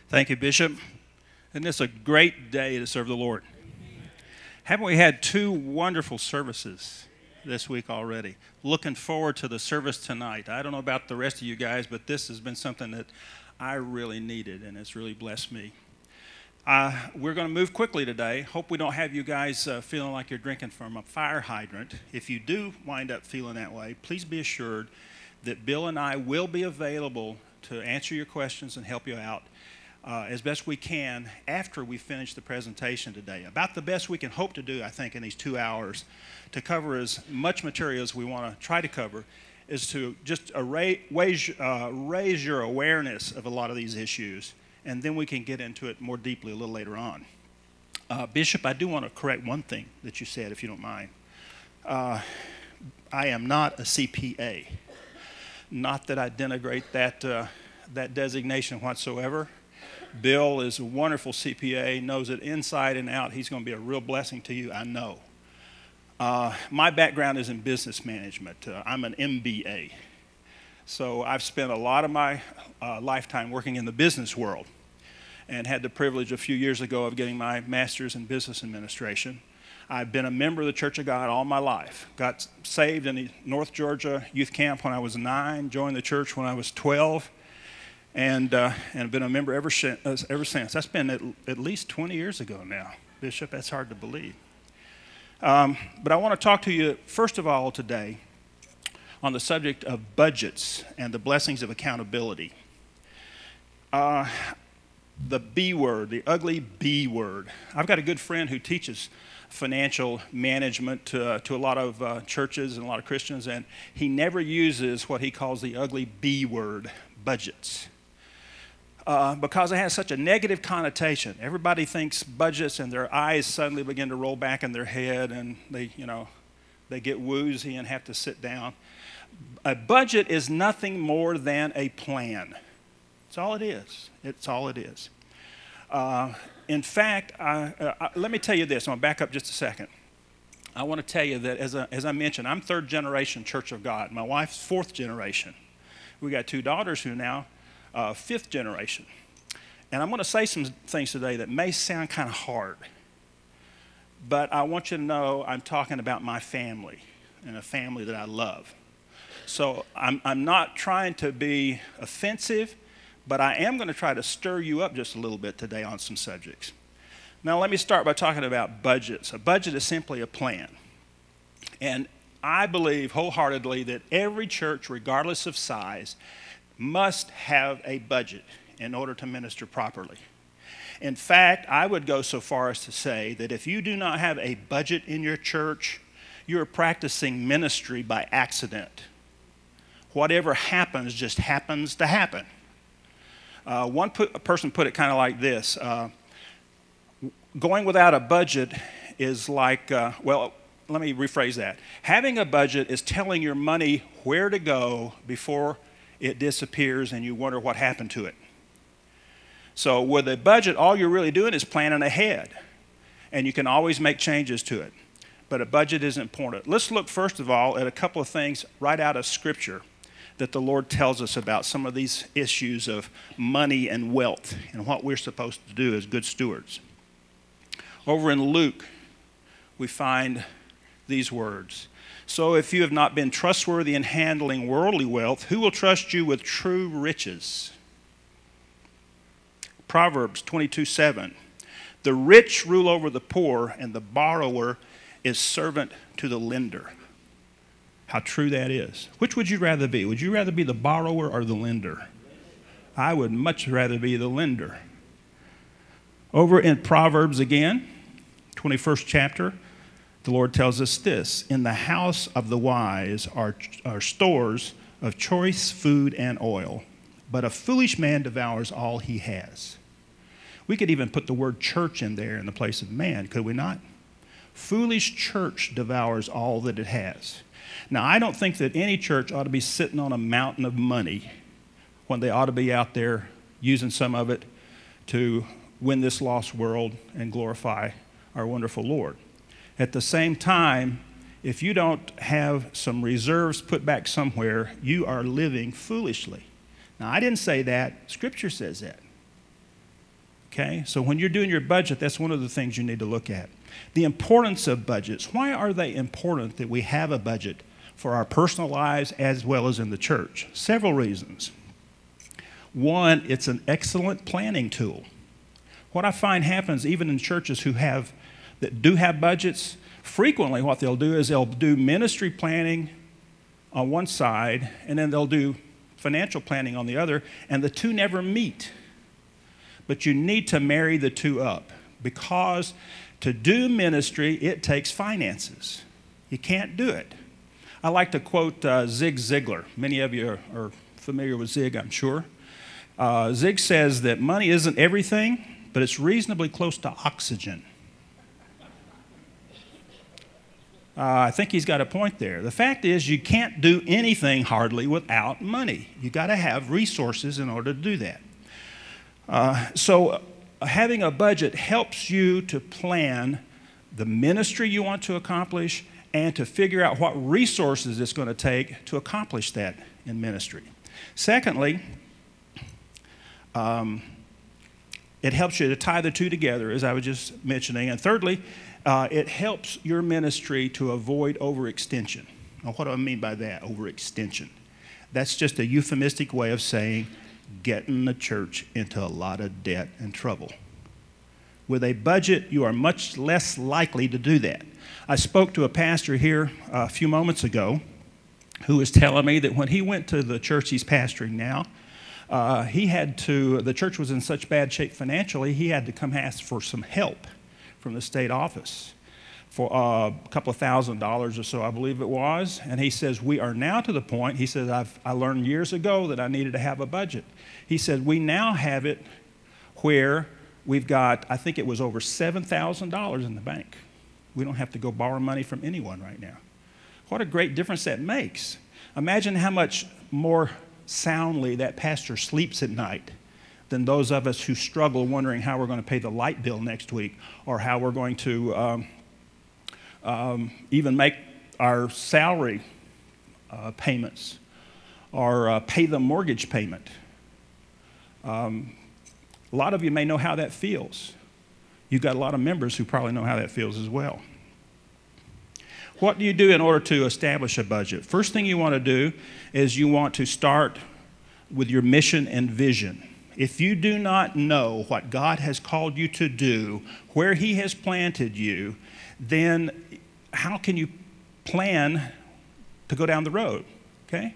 Thank you, Bishop. Isn't this a great day to serve the Lord? Haven't we had two wonderful services this week already? Looking forward to the service tonight. I don't know about the rest of you guys, but this has been something that I really needed, and it's really blessed me. We're going to move quickly today. Hope we don't have you guys feeling like you're drinking from a fire hydrant. If you do wind up feeling that way, please be assured that Bill and I will be available to answer your questions and help you out as best we can after we finish the presentation today. About the best we can hope to do, I think, in these 2 hours to cover as much material as we want to try to cover is to just raise your awareness of a lot of these issues, and then we can get into it more deeply a little later on. Bishop, I do want to correct one thing that you said, if you don't mind. I am not a CPA. Not that I denigrate that designation whatsoever. Bill is a wonderful CPA, knows it inside and out. He's going to be a real blessing to you, I know. My background is in business management. I'm an MBA. So I've spent a lot of my lifetime working in the business world and had the privilege a few years ago of getting my master's in business administration. I've been a member of the Church of God all my life. Got saved in the North Georgia youth camp when I was 9, joined the church when I was 12, and I've been a member ever since. That's been at least 20 years ago now, Bishop. That's hard to believe. But I want to talk to you, first of all, today on the subject of budgets and the blessings of accountability. The B word, the ugly B word. I've got a good friend who teaches financial management to a lot of churches and a lot of Christians, and he never uses what he calls the ugly B word, budgets. Because it has such a negative connotation. Everybody thinks budgets and their eyes suddenly begin to roll back in their head and they get woozy and have to sit down. A budget is nothing more than a plan. That's all it is. It's all it is. In fact, let me tell you this. I'm going to back up just a second. I want to tell you that as I mentioned, I'm third generation Church of God. My wife's fourth generation. We got two daughters who are now fifth generation. And I'm going to say some things today that may sound kind of hard. But I want you to know I'm talking about my family and a family that I love. So I'm not trying to be offensive, but I am going to try to stir you up just a little bit today on some subjects. Now let me start by talking about budgets. A budget is simply a plan. And I believe wholeheartedly that every church, regardless of size, must have a budget in order to minister properly. In fact, I would go so far as to say that if you do not have a budget in your church, you're practicing ministry by accident. Whatever happens just happens to happen. One person put it kind of like this. Going without a budget is like, well, let me rephrase that. Having a budget is telling your money where to go before it disappears and you wonder what happened to it. So with a budget, all you're really doing is planning ahead, and you can always make changes to it. But a budget is important. Let's look first of all at a couple of things right out of Scripture that the Lord tells us about some of these issues of money and wealth and what we're supposed to do as good stewards. Over in Luke, we find these words. So if you have not been trustworthy in handling worldly wealth, who will trust you with true riches? Proverbs 22:7. The rich rule over the poor, and the borrower is servant to the lender. How true that is. Which would you rather be? Would you rather be the borrower or the lender? I would much rather be the lender. Over in Proverbs again, 21st chapter, the Lord tells us this: in the house of the wise are stores of choice food and oil, but a foolish man devours all he has. We could even put the word church in there in the place of man, could we not? Foolish church devours all that it has. Now, I don't think that any church ought to be sitting on a mountain of money when they ought to be out there using some of it to win this lost world and glorify our wonderful Lord. At the same time, if you don't have some reserves put back somewhere, you are living foolishly. Now, I didn't say that. Scripture says that. Okay? So when you're doing your budget, that's one of the things you need to look at. The importance of budgets. Why are they important that we have a budget for our personal lives as well as in the church? Several reasons. One, it's an excellent planning tool. What I find happens even in churches that do have budgets, frequently what they'll do is they'll do ministry planning on one side, and then they'll do financial planning on the other, and the two never meet. But you need to marry the two up, because to do ministry, it takes finances. You can't do it. I like to quote Zig Ziglar. Many of you are familiar with Zig, I'm sure. Zig says that money isn't everything, but it's reasonably close to oxygen. I think he's got a point there. The fact is, you can't do anything hardly without money. You got to have resources in order to do that. So having a budget helps you to plan the ministry you want to accomplish and to figure out what resources it's going to take to accomplish that in ministry. Secondly, it helps you to tie the two together, as I was just mentioning. And thirdly, it helps your ministry to avoid overextension. Now, what do I mean by that, overextension? That's just a euphemistic way of saying getting the church into a lot of debt and trouble. With a budget, you are much less likely to do that. I spoke to a pastor here a few moments ago who was telling me that when he went to the church he's pastoring now, the church was in such bad shape financially, he had to come ask for some help from the state office for a couple of $1,000s or so, I believe it was. And he says, we are now to the point, he says, I learned years ago that I needed to have a budget. He said, we now have it where we've got, I think it was over $7,000 in the bank. We don't have to go borrow money from anyone right now. What a great difference that makes. Imagine how much more soundly that pastor sleeps at night than those of us who struggle wondering how we're going to pay the light bill next week, or how we're going to even make our salary payments, or pay the mortgage payment. A lot of you may know how that feels. You've got a lot of members who probably know how that feels as well. What do you do in order to establish a budget? First thing you want to do is you want to start with your mission and vision. If you do not know what God has called you to do, where He has planted you, then how can you plan to go down the road? Okay?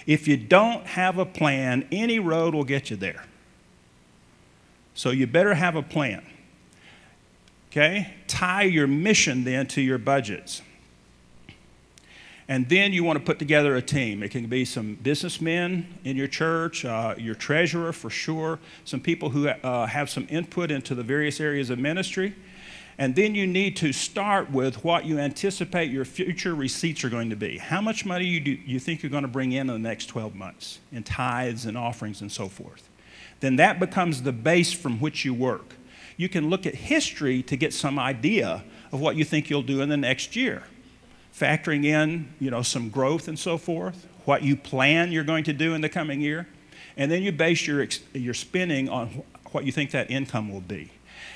If you don't have a plan, any road will get you there. So you better have a plan. Okay? Tie your mission then to your budgets. And then you want to put together a team. It can be some businessmen in your church, your treasurer for sure, some people who have some input into the various areas of ministry. And then you need to start with what you anticipate your future receipts are going to be. How much money you think you're going to bring in the next 12 months in tithes and offerings and so forth. Then that becomes the base from which you work. You can look at history to get some idea of what you think you'll do in the next year, factoring in, some growth and so forth, what you plan you're going to do in the coming year, and then you base your spending on what you think that income will be.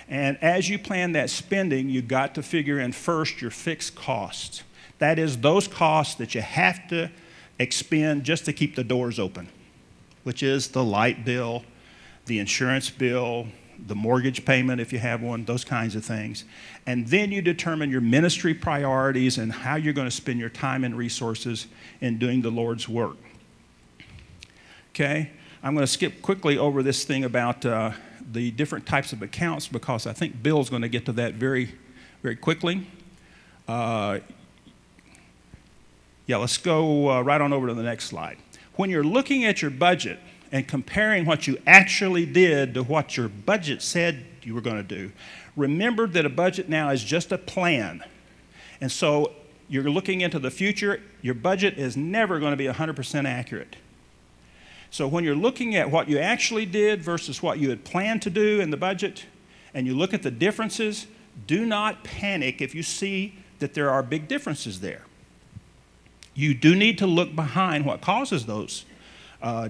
And as you plan that spending, you've got to figure in first your fixed costs. That is, those costs that you have to expend just to keep the doors open, which is the light bill, the insurance bill, the mortgage payment if you have one, those kinds of things. And then you determine your ministry priorities and how you're going to spend your time and resources in doing the Lord's work. Okay? I'm going to skip quickly over this thing about the different types of accounts, because I think Bill's going to get to that very, very quickly. Let's go right on over to the next slide. When you're looking at your budget and comparing what you actually did to what your budget said you were going to do, remember that a budget now is just a plan. And so you're looking into the future. Your budget is never going to be 100% accurate. So when you're looking at what you actually did versus what you had planned to do in the budget, and you look at the differences, do not panic if you see that there are big differences there. You do need to look behind what causes those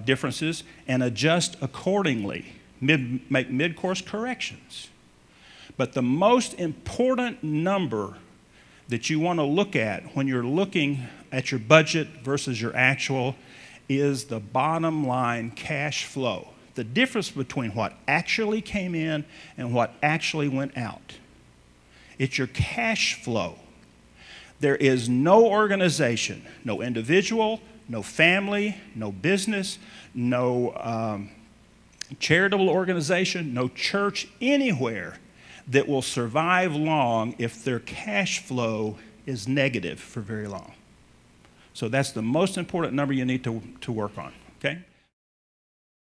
differences and adjust accordingly. make mid-course corrections. But the most important number that you want to look at when you're looking at your budget versus your actual is the bottom line cash flow. The difference between what actually came in and what actually went out. It's your cash flow. There is no organization, no individual, no family, no business, no charitable organization, no church anywhere that will survive long if their cash flow is negative for very long. So that's the most important number you need to work on, okay?